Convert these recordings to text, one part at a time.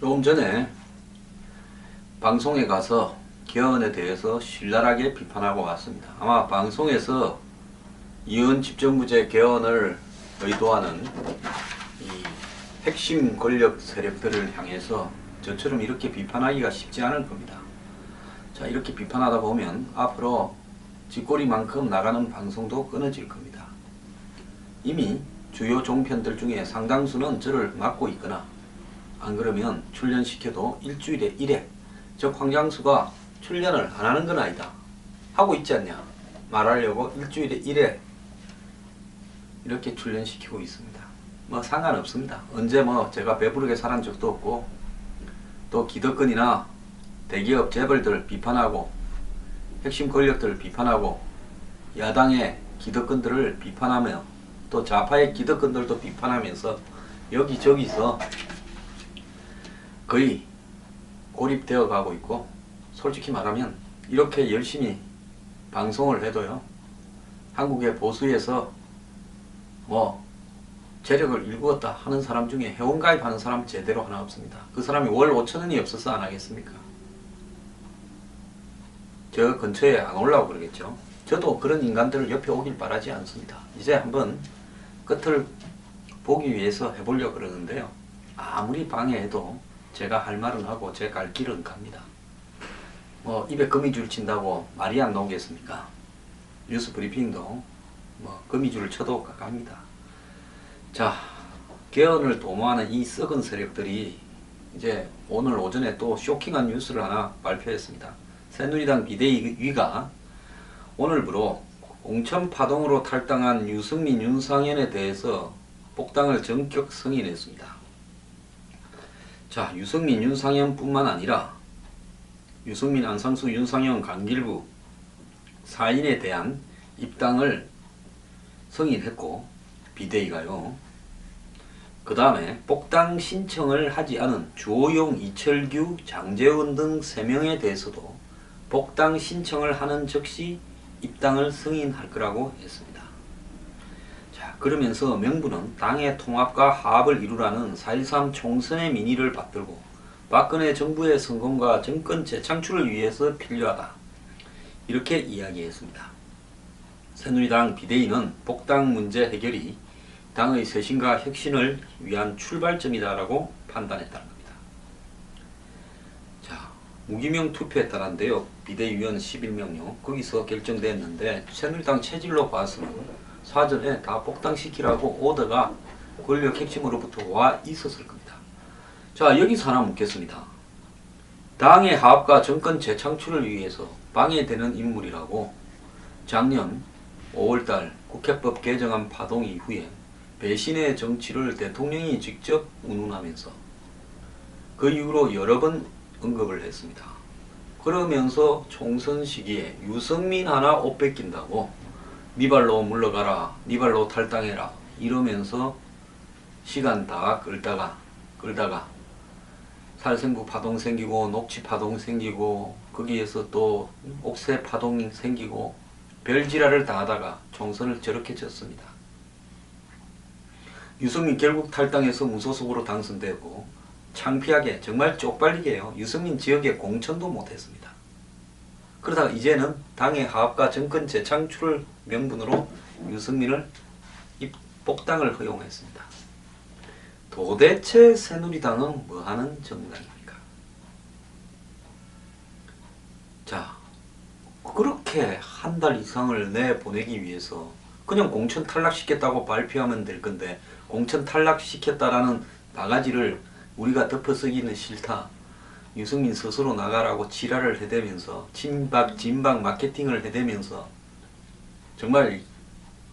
조금 전에 방송에 가서 개헌에 대해서 신랄하게 비판하고 왔습니다. 아마 방송에서 이원 집정부제 개헌을 의도하는 이 핵심 권력 세력들을 향해서 저처럼 이렇게 비판하기가 쉽지 않을 겁니다. 자, 이렇게 비판하다 보면 앞으로 쥐꼬리만큼 나가는 방송도 끊어질 겁니다. 이미 주요 종편들 중에 상당수는 저를 막고 있거나 안 그러면 출연시켜도 일주일에 1회, 즉 황장수가 출연을 안 하는 건 아니다, 하고 있지 않냐 말하려고 일주일에 1회 이렇게 출연시키고 있습니다. 뭐 상관없습니다. 언제 뭐 제가 배부르게 살한 적도 없고, 또 기득권이나 대기업 재벌들 비판하고 핵심 권력들을 비판하고 야당의 기득권들을 비판하며 또 좌파의 기득권들도 비판하면서 여기저기서 거의 고립되어 가고 있고, 솔직히 말하면 이렇게 열심히 방송을 해도요, 한국의 보수에서 뭐 재력을 일구었다 하는 사람 중에 회원가입하는 사람 제대로 하나 없습니다. 그 사람이 월 5천원이 없어서 안 하겠습니까? 저 근처에 안 올라오고 그러겠죠. 저도 그런 인간들을 옆에 오길 바라지 않습니다. 이제 한번 끝을 보기 위해서 해보려고 그러는데요, 아무리 방해해도 제가 할 말은 하고 제 갈 길은 갑니다. 뭐 입에 거미줄 친다고 말이 안 나오겠습니까? 뉴스 브리핑도 뭐 거미줄을 쳐도 갑니다. 자, 개헌을 도모하는 이 썩은 세력들이 이제 오늘 오전에 또 쇼킹한 뉴스를 하나 발표했습니다. 새누리당 비대위가 오늘부로 공천 파동으로 탈당한 유승민, 윤상현에 대해서 복당을 전격 승인했습니다. 자, 유승민, 윤상현 뿐만 아니라 유승민, 안상수, 윤상현, 강길부 4인에 대한 입당을 승인했고, 비대위가요. 그 다음에 복당 신청을 하지 않은 주호영, 이철규, 장재원 등 3명에 대해서도 복당 신청을 하는 즉시 입당을 승인할 거라고 했습니다. 자, 그러면서 명분은 당의 통합과 화합을 이루라는 4.13 총선의 민의를 받들고 박근혜 정부의 성공과 정권 재창출을 위해서 필요하다, 이렇게 이야기했습니다. 새누리당 비대위는 복당 문제 해결이 당의 쇄신과 혁신을 위한 출발점이다라고 판단했다는 겁니다. 자, 무기명 투표에 따른데요, 비대위원 11명요 거기서 결정됐는데 새누리당 체질로 봐서는 사전에 다 복당시키라고 오더가 권력 핵심으로부터 와 있었을 겁니다. 자, 여기서 하나 묻겠습니다. 당의 화합과 정권 재창출을 위해서 방해되는 인물이라고 작년 5월달 국회법 개정안 파동 이후에 배신의 정치를 대통령이 직접 운운하면서 그 이후로 여러 번 언급을 했습니다. 그러면서 총선 시기에 유승민 하나 옷 뺏긴다고 네 발로 물러가라, 네 발로 탈당해라 이러면서 시간 다 끌다가 살생부 파동 생기고 녹취 파동 생기고 거기에서 또 옥새 파동 생기고 별지랄을 다 하다가 총선을 저렇게 졌습니다. 유승민 결국 탈당해서 무소속으로 당선되고 창피하게 정말 쪽팔리게요, 유승민 지역에 공천도 못했습니다. 그러다가 이제는 당의 화합과 정권 재창출을 명분으로 유승민을 복당을 허용했습니다. 도대체 새누리당은 뭐하는 정당입니까? 자, 그렇게 한 달 이상을 내보내기 위해서 그냥 공천 탈락시켰다고 발표하면 될 건데, 공천 탈락시켰다라는 바가지를 우리가 덮어쓰기는 싫다, 유승민 스스로 나가라고 지랄을 해대면서 진박 마케팅을 해대면서 정말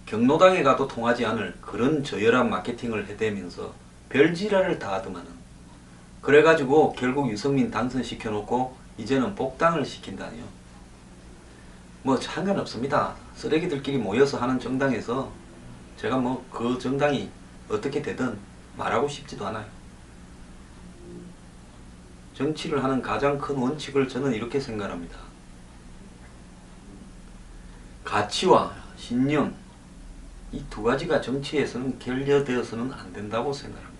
경로당에 가도 통하지 않을 그런 저열한 마케팅을 해대면서 별지랄을 다 하더만은, 그래가지고 결국 유승민 당선시켜놓고 이제는 복당을 시킨다니요. 뭐 상관없습니다. 쓰레기들끼리 모여서 하는 정당에서 제가 뭐 그 정당이 어떻게 되든 말하고 싶지도 않아요. 정치를 하는 가장 큰 원칙을 저는 이렇게 생각합니다. 가치와 신념, 이 두 가지가 정치에서는 결여되어서는 안 된다고 생각합니다.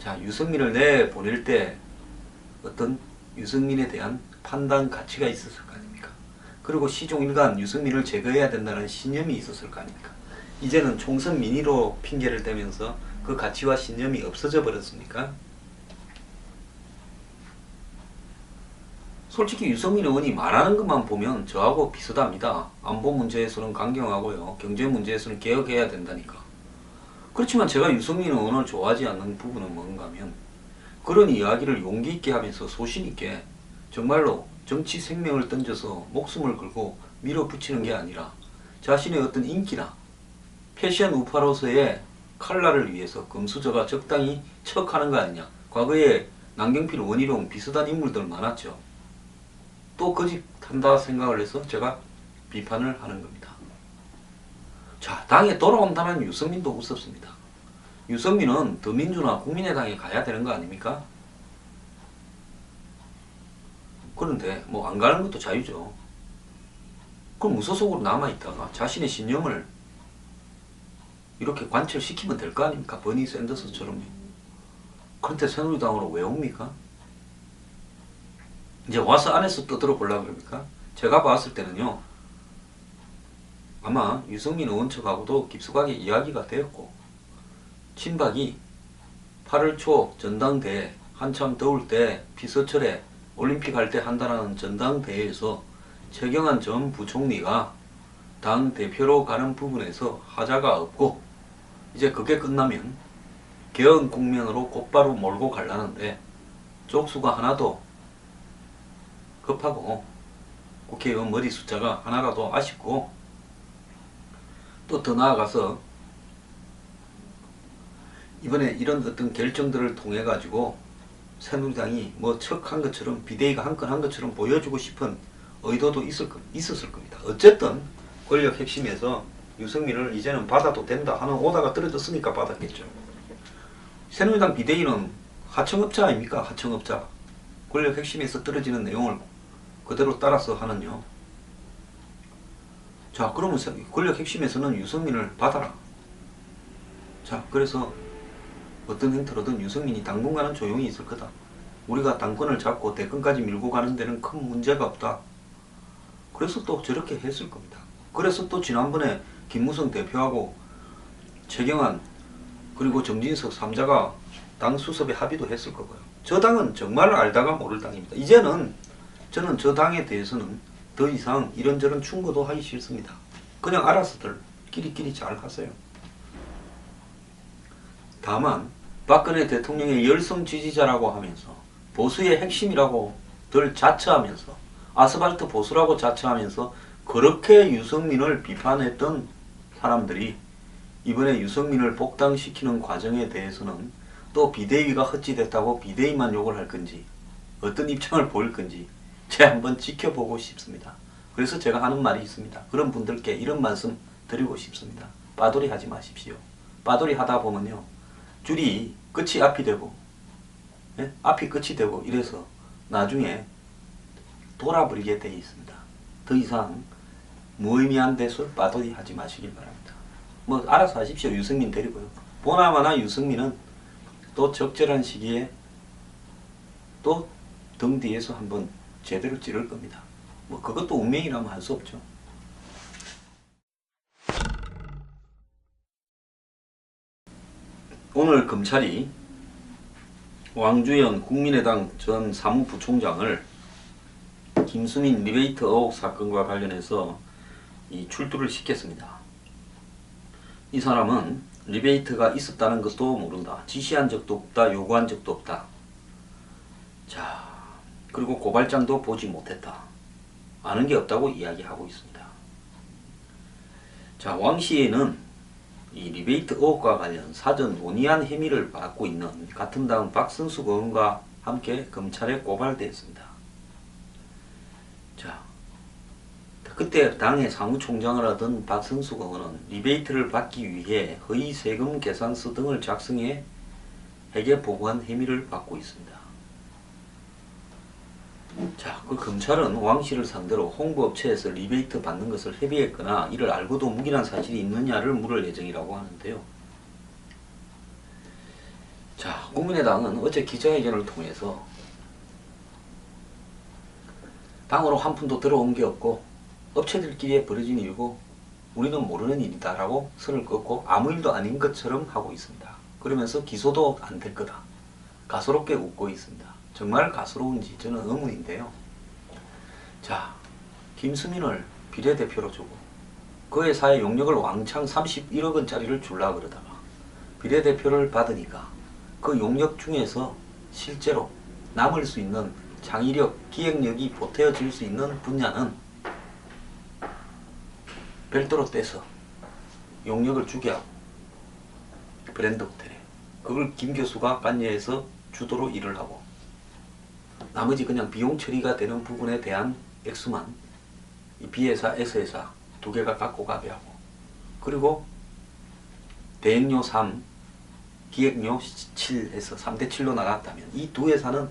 자, 유승민을 내보낼 때 어떤 유승민에 대한 판단 가치가 있었을 거 아닙니까? 그리고 시종일관 유승민을 제거해야 된다는 신념이 있었을 거 아닙니까? 이제는 총선 민의로 핑계를 대면서 그 가치와 신념이 없어져 버렸습니까? 솔직히 유승민 의원이 말하는 것만 보면 저하고 비슷합니다. 안보 문제에서는 강경하고요. 경제 문제에서는 개혁해야 된다니까. 그렇지만 제가 유승민 의원을 좋아하지 않는 부분은 뭔가 하면 그런 이야기를 용기 있게 하면서 소신 있게 정말로 정치 생명을 던져서 목숨을 걸고 밀어붙이는 게 아니라 자신의 어떤 인기나 패션 우파로서의 칼라를 위해서 금수저가 적당히 척하는 거 아니냐. 과거에 남경필, 원희룡 비슷한 인물들 많았죠. 또 거짓한다 생각을 해서 제가 비판을 하는 겁니다. 자, 당에 돌아온다는 유승민도 웃었습니다. 유승민은 더민주나 국민의당에 가야 되는 거 아닙니까? 그런데 뭐 안 가는 것도 자유죠. 그럼 무소속으로 남아있다가 자신의 신념을 이렇게 관철시키면 될 거 아닙니까? 버니 샌더스처럼요. 그런데 새누리당으로 왜 옵니까? 이제 와서 안에서 떠들어 보려고 그럽니까? 제가 봤을 때는요, 아마 유승민 의원 측하고도 깊숙하게 이야기가 되었고, 친박이 8월 초 전당대회 한참 더울 때 피서철에 올림픽 할 때 한다는 전당대회에서 최경환 전 부총리가 당 대표로 가는 부분에서 하자가 없고, 이제 그게 끝나면 개헌 국면으로 곧바로 몰고 가려는데 쪽수가 하나도 급하고 국회의원 머리 숫자가 하나라도 아쉽고, 또 더 나아가서 이번에 이런 어떤 결정들을 통해 가지고 새누리당이 뭐 척한 것처럼 비대위가 한 건 한 것처럼 보여주고 싶은 의도도 있었을 겁니다. 어쨌든 권력 핵심에서 유승민을 이제는 받아도 된다 하는 오다가 떨어졌으니까 받았겠죠. 새누리당 비대위는 하청업자 아닙니까? 하청업자. 권력 핵심에서 떨어지는 내용을 그대로 따라서 하는요. 자, 그러면 권력 핵심에서는 유승민을 받아라. 자, 그래서 어떤 형태로든 유승민이 당분간은 조용히 있을 거다. 우리가 당권을 잡고 대권까지 밀고 가는 데는 큰 문제가 없다. 그래서 또 저렇게 했을 겁니다. 그래서 또 지난번에 김무성 대표하고 최경환 그리고 정진석 3자가 당 수습에 합의도 했을 거고요. 저 당은 정말 알다가 모를 당입니다. 이제는 저는 저 당에 대해서는 더 이상 이런저런 충고도 하기 싫습니다. 그냥 알아서들 끼리끼리 잘 하세요. 다만 박근혜 대통령의 열성 지지자라고 하면서 보수의 핵심이라고 들 자처하면서 아스팔트 보수라고 자처하면서 그렇게 유승민을 비판했던 사람들이 이번에 유승민을 복당시키는 과정에 대해서는 또 비대위가 헛짓했다고 비대위만 욕을 할 건지 어떤 입장을 보일 건지 제가 한번 지켜보고 싶습니다. 그래서 제가 하는 말이 있습니다. 그런 분들께 이런 말씀 드리고 싶습니다. 빠돌이 하지 마십시오. 빠돌이 하다 보면요, 줄이 끝이 앞이 되고, 예? 앞이 끝이 되고 이래서 나중에 돌아버리게 되어 있습니다. 더 이상 무의미한 데서 빠돌이 하지 마시길 바랍니다. 뭐 알아서 하십시오. 유승민 데리고요. 보나마나 유승민은 또 적절한 시기에 또 등 뒤에서 한번 제대로 찌를 겁니다. 뭐 그것도 운명이라면 할 수 없죠. 오늘 검찰이 왕주연 국민의당 전 사무부총장을 김수민 리베이트 의혹 사건과 관련해서 출두를 시켰습니다. 이 사람은 리베이트가 있었다는 것도 모른다. 지시한 적도 없다. 요구한 적도 없다. 자, 그리고 고발장도 보지 못했다. 아는 게 없다고 이야기하고 있습니다. 자, 왕 씨는 이 리베이트 의혹과 관련 사전 논의한 혐의를 받고 있는 같은 당 박선숙 의원과 함께 검찰에 고발되었습니다. 자, 그때 당의 사무총장을 하던 박선숙 의원은 리베이트를 받기 위해 허위 세금 계산서 등을 작성해 회계 보고한 혐의를 받고 있습니다. 자, 그 검찰은 왕 씨를 상대로 홍보업체에서 리베이트 받는 것을 협의했거나 이를 알고도 묵인한 사실이 있느냐를 물을 예정이라고 하는데요. 자, 국민의당은 어제 기자회견을 통해서 당으로 한 푼도 들어온 게 없고 업체들끼리 벌어진 일이고 우리는 모르는 일이다 라고 선을 긋고 아무 일도 아닌 것처럼 하고 있습니다. 그러면서 기소도 안 될 거다. 가소롭게 웃고 있습니다. 정말 가소로운지 저는 의문인데요. 자, 김수민을 비례대표로 주고 그 회사의 용역을 왕창 31억 원짜리를 주려고 그러다가 비례대표를 받으니까 그 용역 중에서 실제로 남을 수 있는 창의력, 기획력이 보태어질 수 있는 분야는 별도로 떼서 용역을 주게 하고 브랜드 호텔에 그걸 김 교수가 관여해서 주도로 일을 하고 나머지 그냥 비용 처리가 되는 부분에 대한 액수만 이 B회사, S회사 두 개가 갖고 가게 하고 그리고 대행료 3, 기획료 7 해서 3대 7로 나갔다면 이 두 회사는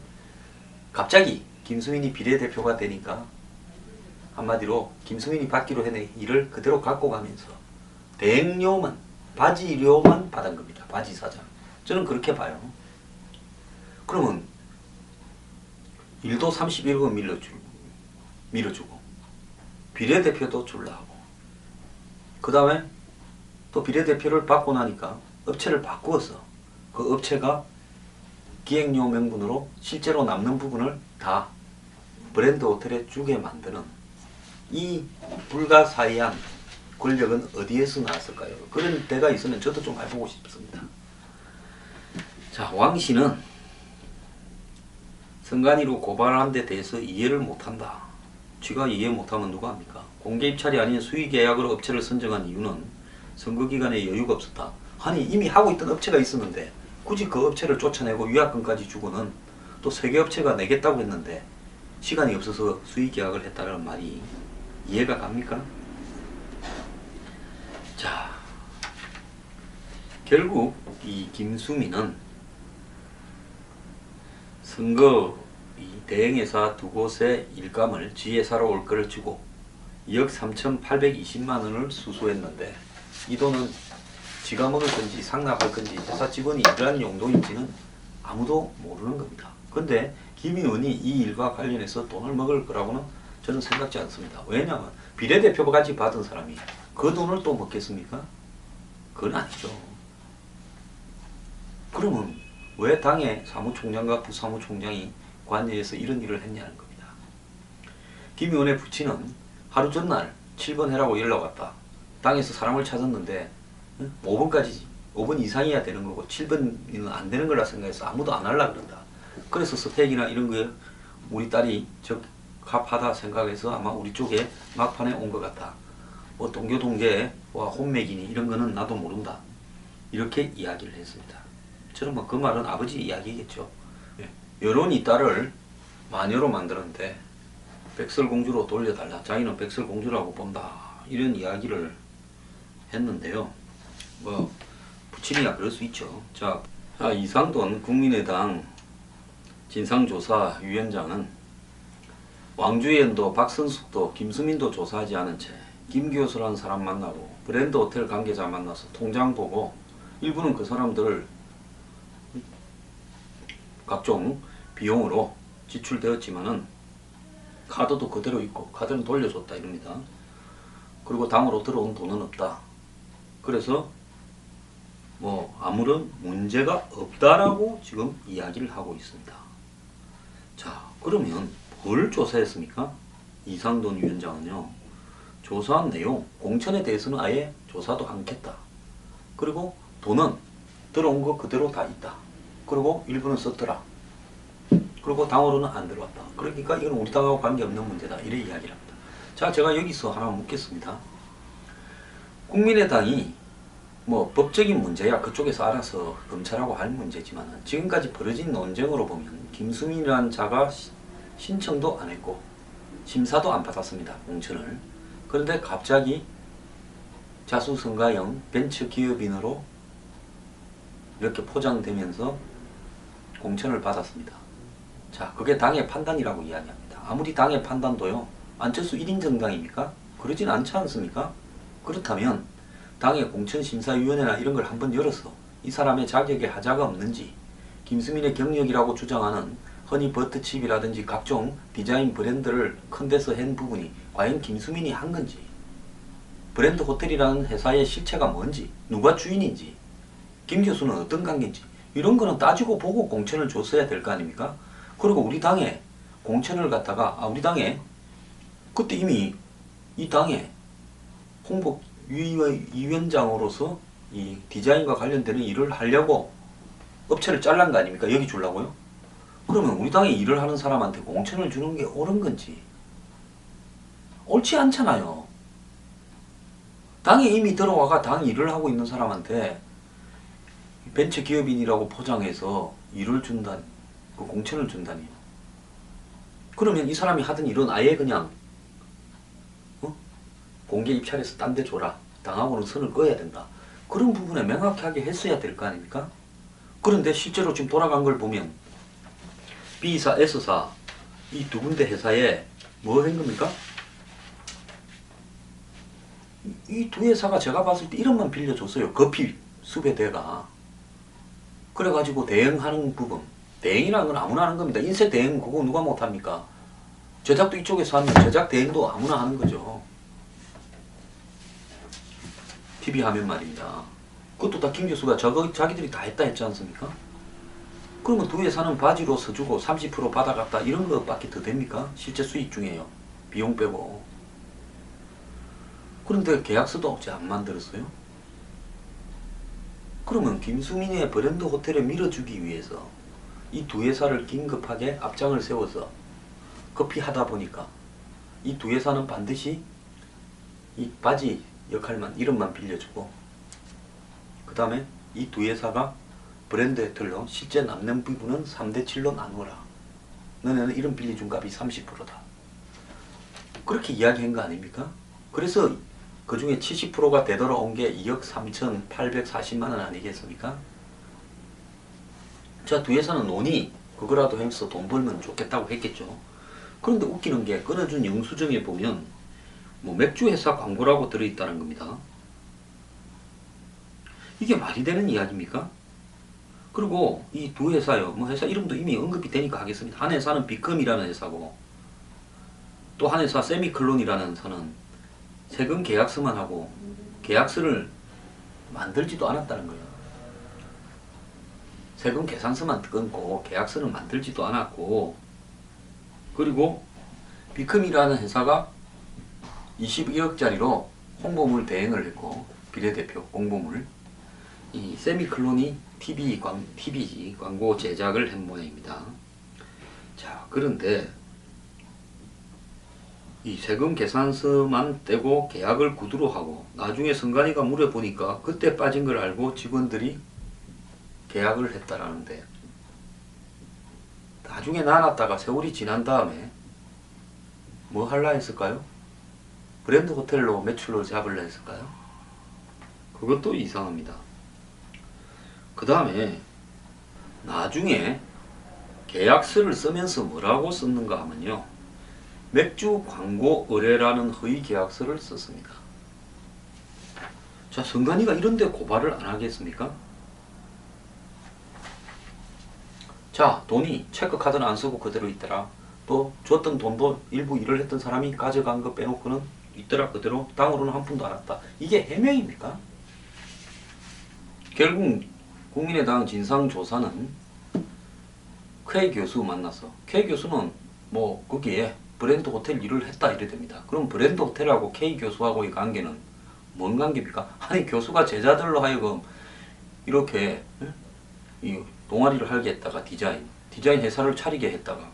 갑자기 김수민이 비례대표가 되니까 한마디로 김수민이 받기로 해낸 일을 그대로 갖고 가면서 대행료만 바지료만 받은 겁니다. 바지 사장. 저는 그렇게 봐요. 그러면 일도 31억 밀어주고 비례대표도 줄라 하고 그 다음에 또 비례대표를 받고 나니까 업체를 바꾸어서 그 업체가 기획료 명분으로 실제로 남는 부분을 다 브랜드 호텔에 주게 만드는 이 불가사의한 권력은 어디에서 나왔을까요? 그런 데가 있으면 저도 좀 해보고 싶습니다. 자, 왕씨는 선관위로 고발한 데 대해서 이해를 못한다. 쥐가 이해 못하면 누가 합니까? 공개 입찰이 아닌 수의계약으로 업체를 선정한 이유는 선거기간에 여유가 없었다. 아니 이미 하고 있던 업체가 있었는데 굳이 그 업체를 쫓아내고 위약금까지 주고는 또 세계업체가 내겠다고 했는데 시간이 없어서 수의계약을 했다는 말이 이해가 갑니까? 자, 결국 이 김수민은 선거 이 대행회사 두 곳의 일감을 G회사로 올 거를 주고 2억 3,820만 원을 수수했는데 이 돈은 지가 먹을 건지 상납할 건지 회사 직원이 일하는 용도인지는 아무도 모르는 겁니다. 근데 김 의원이 이 일과 관련해서 돈을 먹을 거라고는 저는 생각지 않습니다. 왜냐하면 비례대표까지 받은 사람이 그 돈을 또 먹겠습니까? 그건 아니죠. 그러면 왜 당의 사무총장과 부사무총장이 관여해서 이런 일을 했냐는 겁니다. 김 의원의 부친은 하루 전날 7번 해라고 연락 왔다. 당에서 사람을 찾았는데 5번 이상이야 되는 거고 7번은 안 되는 거라 생각해서 아무도 안 하려고 그런다. 그래서 스택이나 이런 거에 우리 딸이 적합하다 생각해서 아마 우리 쪽에 막판에 온 것 같다. 뭐 동교동계와 혼맥이니 이런 거는 나도 모른다. 이렇게 이야기를 했습니다. 저는 뭐 그 말은 아버지 이야기겠죠. 여론이 딸을 마녀로 만드는데 백설공주로 돌려달라. 자기는 백설공주라고 본다. 이런 이야기를 했는데요. 뭐 부친이야 그럴 수 있죠. 자, 이상돈 국민의당 진상조사위원장은 왕주현도 박선숙도 김수민도 조사하지 않은 채 김 교수라는 사람 만나고 브랜드 호텔 관계자 만나서 통장 보고 일부는 그 사람들을 각종 비용으로 지출되었지만은 카드도 그대로 있고 카드는 돌려줬다 이럽니다. 그리고 당으로 들어온 돈은 없다. 그래서 뭐 아무런 문제가 없다라고 지금 이야기를 하고 있습니다. 자, 그러면 뭘 조사했습니까? 이상돈 위원장은요. 조사한 내용, 공천에 대해서는 아예 조사도 않겠다. 그리고 돈은 들어온 거 그대로 다 있다. 그리고 일부는 썼더라. 그리고 당으로는 안 들어왔다. 그러니까 이건 우리 당하고 관계없는 문제다. 이래 이야기를 합니다. 자, 제가 여기서 하나 묻겠습니다. 국민의당이 뭐 법적인 문제야 그쪽에서 알아서 검찰하고 할 문제지만 지금까지 벌어진 논쟁으로 보면 김수민이라는 자가 신청도 안 했고 심사도 안 받았습니다. 공천을. 그런데 갑자기 자수성가형 벤처기업인으로 이렇게 포장되면서 공천을 받았습니다. 자, 그게 당의 판단이라고 이야기합니다. 아무리 당의 판단도요. 안철수 1인 정당입니까? 그러진 않지 않습니까? 그렇다면 당의 공천심사위원회나 이런 걸 한번 열어서 이 사람의 자격에 하자가 없는지 김수민의 경력이라고 주장하는 허니버터칩이라든지 각종 디자인 브랜드를 큰 데서 한 부분이 과연 김수민이 한 건지, 브랜드 호텔이라는 회사의 실체가 뭔지, 누가 주인인지, 김 교수는 어떤 관계인지, 이런 거는 따지고 보고 공천을 줬어야 될 거 아닙니까? 그리고 우리 당에 공천을 갖다가, 우리 당에 그때 이미 이 당에 홍보위원장으로서 이 디자인과 관련되는 일을 하려고 업체를 잘란 거 아닙니까? 여기 주려고요? 그러면 우리 당에 일을 하는 사람한테 공천을 주는 게 옳은 건지, 옳지 않잖아요. 당에 이미 들어와가 당 일을 하고 있는 사람한테 벤처기업인이라고 포장해서 일을 준다, 그 공천을 준다니요. 그러면 이 사람이 하던 일은 아예 그냥 공개 입찰해서 딴 데 줘라, 당하고는 선을 꺼야 된다, 그런 부분에 명확하게 했어야 될 거 아닙니까? 그런데 실제로 지금 돌아간 걸 보면 B사, S사 이 두 군데 회사에 뭐 한 겁니까? 이 두 회사가 제가 봤을 때 이름만 빌려줬어요. 거피 수배대가. 그래가지고 대행하는 부분, 대행이라는 건 아무나 하는 겁니다. 인쇄 대행 그거 누가 못합니까? 제작도 이쪽에서 하면 제작 대행도 아무나 하는 거죠. TV 화면 말입니다. 그것도 다 김 교수가 자기들이 다 했다 했지 않습니까? 그러면 두 회사는 바지로 서주고 30% 받아갔다 이런 것밖에 더 됩니까? 실제 수익 중에요. 비용 빼고. 그런데 계약서도 어째 안 만들었어요? 그러면 김수민의 브랜드 호텔을 밀어주기 위해서 이 두 회사를 긴급하게 앞장을 세워서 커피하다 보니까 이 두 회사는 반드시 이 바지 역할만, 이름만 빌려주고, 그 다음에 이 두 회사가 브랜드 호텔로 실제 남는 부분은 3대7로 나누어라. 너네는 이름 빌려준 값이 30%다. 그렇게 이야기한 거 아닙니까? 그래서 그 중에 70%가 되돌아온 게 2억 3,840만 원 아니겠습니까? 자, 두 회사는 논의 그거라도 해서 돈 벌면 좋겠다고 했겠죠. 그런데 웃기는 게 끊어준 영수증에 보면 뭐 맥주 회사 광고라고 들어있다는 겁니다. 이게 말이 되는 이야기입니까? 그리고 이 두 회사요, 뭐 회사 이름도 이미 언급이 되니까 하겠습니다. 한 회사는 비컴이라는 회사고, 또 한 회사 세미클론이라는 회사는 세금 계약서만 하고 계약서를 만들지도 않았다는 거예요. 세금 계산서만 끊고 계약서는 만들지도 않았고, 그리고 비컴이라는 회사가 22억짜리로 홍보물 대행을 했고, 비례대표 공보물, 이 세미클론이 TV 광고 제작을 한 모양입니다. 자, 그런데 이 세금 계산서만 떼고 계약을 구두로 하고 나중에 성관이가 물어보니까 그때 빠진 걸 알고 직원들이 계약을 했다라는데, 나중에 나눴다가 세월이 지난 다음에 뭐 할라 했을까요? 브랜드 호텔로 매출로 잡으려 했을까요? 그것도 이상합니다. 그 다음에 나중에 계약서를 쓰면서 뭐라고 썼는가 하면요, 맥주 광고 의뢰라는 허위 계약서를 썼습니다. 자, 성관이가 이런데 고발을 안 하겠습니까? 자, 돈이 체크카드는 안 쓰고 그대로 있더라. 또 줬던 돈도 일부 일을 했던 사람이 가져간 거 빼놓고는 있더라 그대로, 당으로는 한 푼도 안 왔다. 이게 해명입니까? 결국 국민의당 진상조사는 K 교수 만나서, K 교수는 뭐 거기에 브랜드 호텔 일을 했다 이래 됩니다. 그럼 브랜드 호텔하고 K 교수하고의 관계는 뭔 관계입니까? 아니, 교수가 제자들로 하여금 이렇게 이 동아리를 하게 했다가 디자인 회사를 차리게 했다가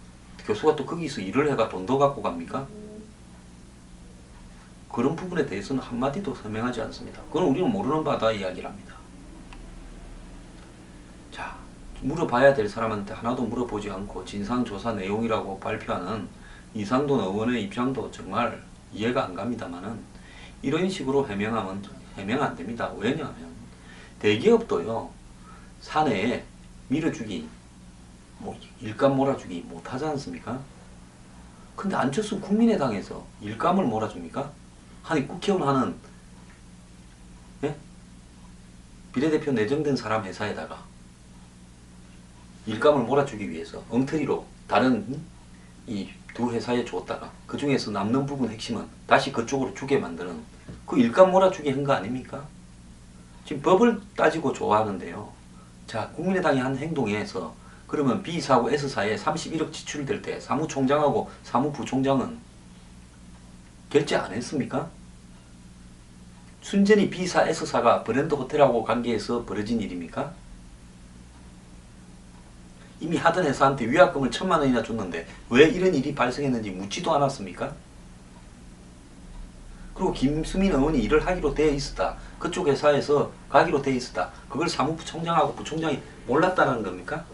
교수가 또 거기서 일을 해가 돈도 갖고 갑니까? 그런 부분에 대해서는 한마디도 설명하지 않습니다. 그건 우리는 모르는 바다 이야기를 합니다. 자, 물어봐야 될 사람한테 하나도 물어보지 않고 진상조사 내용이라고 발표하는 이상돈 의원의 입장도 정말 이해가 안 갑니다만은, 이런 식으로 해명하면 해명 안 됩니다. 왜냐하면 대기업도요, 사내에 밀어주기, 뭐 일감 몰아주기 못 하지 않습니까? 근데 안철수 국민의당에서 일감을 몰아줍니까? 아니, 국회의원 하는, 예? 비례대표 내정된 사람 회사에다가 일감을 몰아주기 위해서 엉터리로 다른 이 두 회사에 줬다가 그 중에서 남는 부분 핵심은 다시 그쪽으로 주게 만드는 그 일감 몰아주기 한 거 아닙니까? 지금 법을 따지고 좋아하는데요. 자, 국민의당이 한 행동에서 그러면 B사하고 S사에 31억 지출될 때 사무총장하고 사무부총장은 결제 안 했습니까? 순전히 B사, S사가 브랜드 호텔하고 관계해서 벌어진 일입니까? 이미 하던 회사한테 위약금을 1,000만 원이나 줬는데 왜 이런 일이 발생했는지 묻지도 않았습니까? 그리고 김수민 의원이 일을 하기로 되어 있었다. 그쪽 회사에서 가기로 되어 있었다. 그걸 사무부총장하고 부총장이 몰랐다는 겁니까?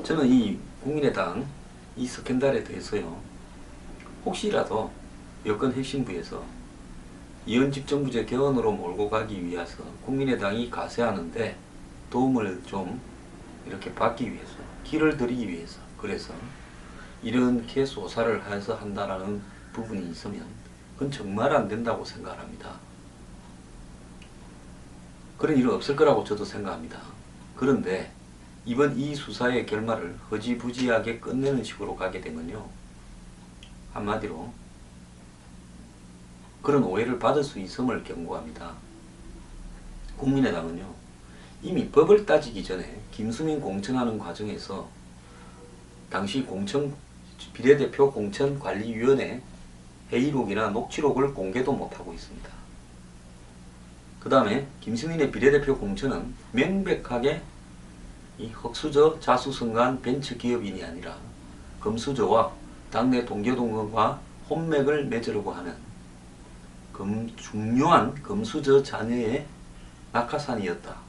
저는 이 국민의당 이 스캔들에 대해서요. 혹시라도 여권 핵심부에서 이현집 정부제 개헌으로 몰고 가기 위해서 국민의당이 가세하는데 도움을 좀 이렇게 받기 위해서 길을 들이기 위해서 그래서 이렇게 소사를 해서 한다라는 부분이 있으면 그건 정말 안 된다고 생각합니다. 그런 일은 없을 거라고 저도 생각합니다. 그런데 이번 이 수사의 결말을 허지부지하게 끝내는 식으로 가게 되면요. 한마디로 그런 오해를 받을 수 있음을 경고합니다. 국민의당은요. 이미 법을 따지기 전에 김수민 공천하는 과정에서 당시 비례대표 공천관리위원회 회의록이나 녹취록을 공개도 못하고 있습니다. 그 다음에 김수민의 비례대표 공천은 명백하게 이 흑수저 자수성가한 벤처기업인이 아니라 금수저와 당내 동교동과 혼맥을 맺으려고 하는 중요한 금수저 자녀의 낙하산이었다.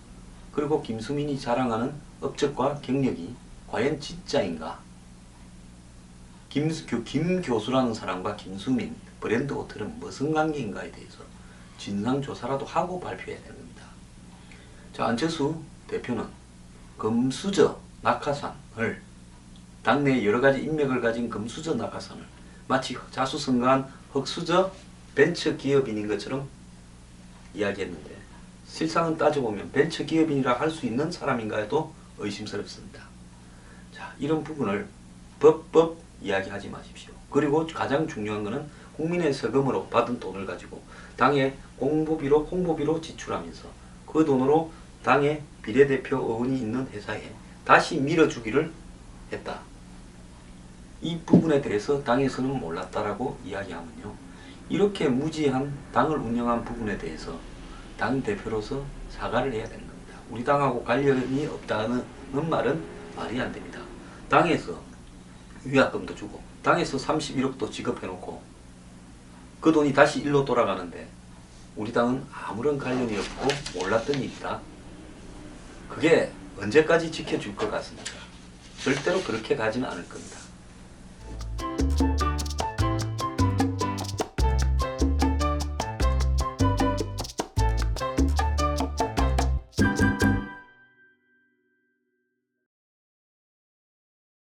그리고 김수민이 자랑하는 업적과 경력이 과연 진짜인가? 김 교수라는 사람과 김수민 브랜드 호텔은 무슨 관계인가에 대해서 진상조사라도 하고 발표해야 되는 겁니다. 자, 안철수 대표는 금수저 낙하산을 당내 여러가지 인맥을 가진 금수저 낙하산을 마치 자수성가한 흑수저 벤처기업인인 것처럼 이야기했는데 실상은 따져보면 벤처기업인이라 할 수 있는 사람인가 해도 의심스럽습니다. 자, 이런 부분을 법법 이야기하지 마십시오. 그리고 가장 중요한 것은 국민의 세금으로 받은 돈을 가지고 당의 홍보비로 지출하면서 그 돈으로 당의 비례대표 의원이 있는 회사에 다시 밀어주기를 했다. 이 부분에 대해서 당에서는 몰랐다라고 이야기하면요. 이렇게 무지한 당을 운영한 부분에 대해서 당 대표로서 사과를 해야 되는 겁니다. 우리 당하고 관련이 없다는 말은 말이 안 됩니다. 당에서 위약금도 주고 당에서 31억도 지급해놓고 그 돈이 다시 일로 돌아가는데 우리 당은 아무런 관련이 없고 몰랐던 일이다. 그게 언제까지 지켜줄 것 같습니까? 절대로 그렇게 가지는 않을 겁니다.